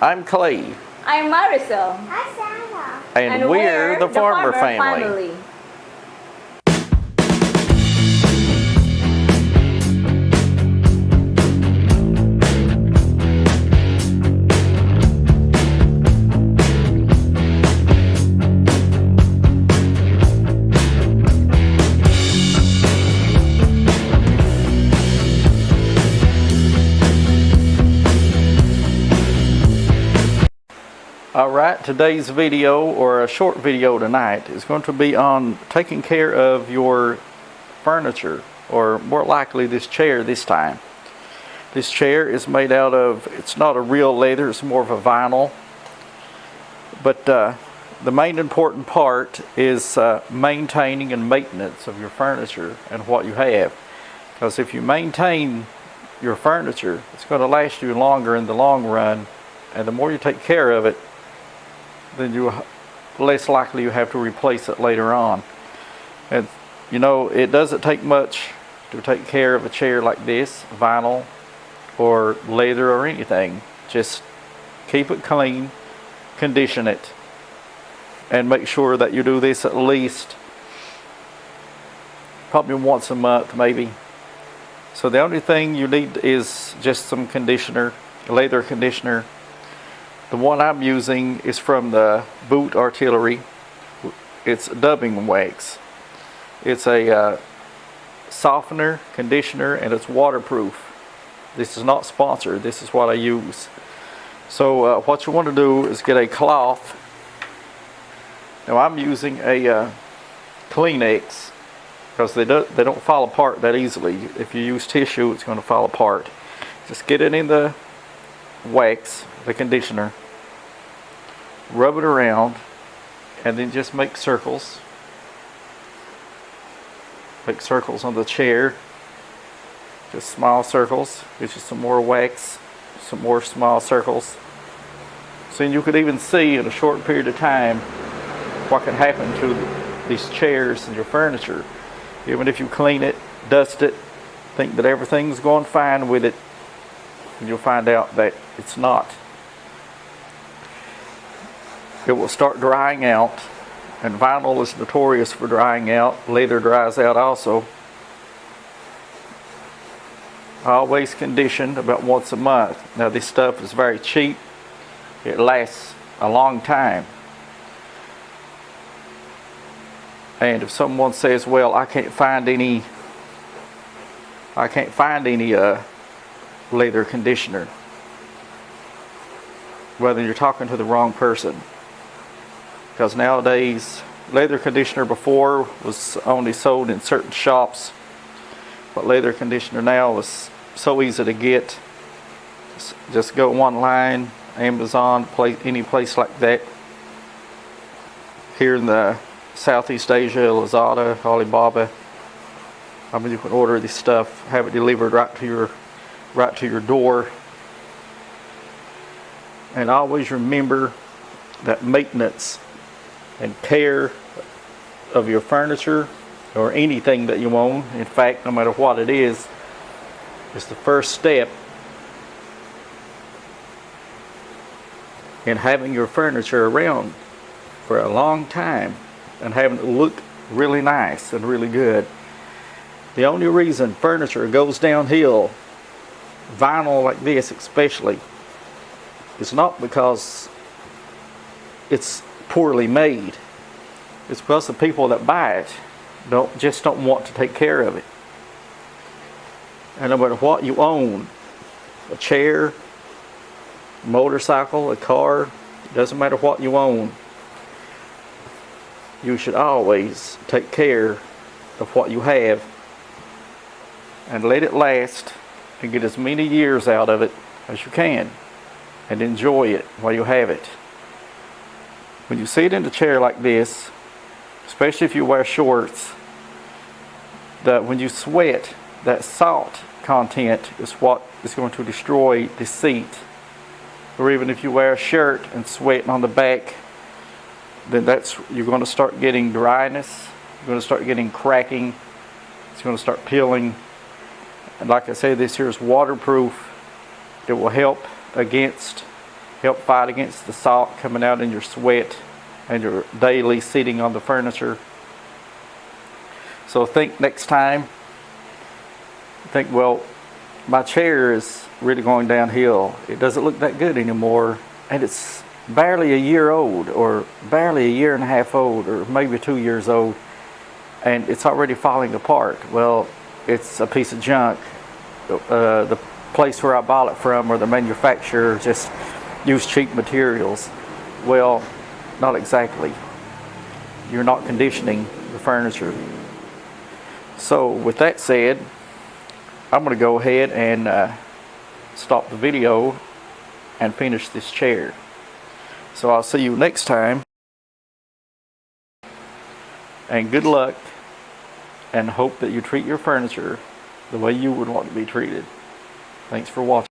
I'm Clay. I'm Marisol. Hi, Santa. And we're the Farmer Family. Alright, today's video, or a short video tonight, is going to be on taking care of your furniture, or more likely this chair this time. This chair is made out of, it's not a real leather, it's more of a vinyl. But the main important part is maintaining and maintenance of your furniture and what you have. Because if you maintain your furniture, it's going to last you longer in the long run, and the more you take care of it, then you're less likely you have to replace it later on. And you know, it doesn't take much to take care of a chair like this, vinyl or leather or anything. Just keep it clean, condition it, and make sure that you do this at least probably once a month maybe. So the only thing you need is just some conditioner, leather conditioner. The one I'm using is from the Boot Artillery. It's dubbing wax. It's a softener, conditioner, and it's waterproof. This is not sponsored. This is what I use. So what you want to do is get a cloth. Now I'm using a Kleenex because they don't fall apart that easily. If you use tissue, it's going to fall apart. Just get it in the wax, the conditioner, rub it around, and then just make circles on the chair, just small circles. Get you some more wax, some more small circles, so you could even see in a short period of time what can happen to these chairs and your furniture. Even if you clean it, dust it, think that everything's going fine with it, and you'll find out that it's not. It will start drying out, and vinyl is notorious for drying out. Leather dries out also. Always conditioned about once a month. Now this stuff is very cheap. It lasts a long time. And if someone says, well, I can't find any leather conditioner, whether you're talking to the wrong person. Because nowadays, leather conditioner before was only sold in certain shops, but leather conditioner now is so easy to get. Just go online, Amazon, any place like that. Here in the Southeast Asia, Lazada, Alibaba. I mean, you can order this stuff, have it delivered right to your door. And always remember that maintenance and care of your furniture or anything that you own, in fact, no matter what it is the first step in having your furniture around for a long time and having it look really nice and really good. The only reason furniture goes downhill, vinyl like this especially, is not because it's poorly made. It's because the people that buy it just don't want to take care of it. And no matter what you own, a chair, a motorcycle, a car, it doesn't matter what you own, you should always take care of what you have and let it last and get as many years out of it as you can and enjoy it while you have it. When you sit in a chair like this, especially if you wear shorts, when you sweat, that salt content is what is going to destroy the seat. Or even if you wear a shirt and sweat on the back, then you're going to start getting dryness, you're going to start getting cracking, it's going to start peeling. And like I said, this here is waterproof. It will help against help fight against the salt coming out in your sweat and your daily sitting on the furniture. So think next time, think, well, my chair is really going downhill. It doesn't look that good anymore, and it's barely a year old, or barely a year and a half old, or maybe 2 years old, and it's already falling apart. Well, it's a piece of junk. The place where I bought it from, or the manufacturer, just use cheap materials. Well, not exactly. You're not conditioning the furniture. So with that said, I'm going to go ahead and stop the video and finish this chair. So I'll see you next time, and good luck, and hope that you treat your furniture the way you would want to be treated. Thanks for watching.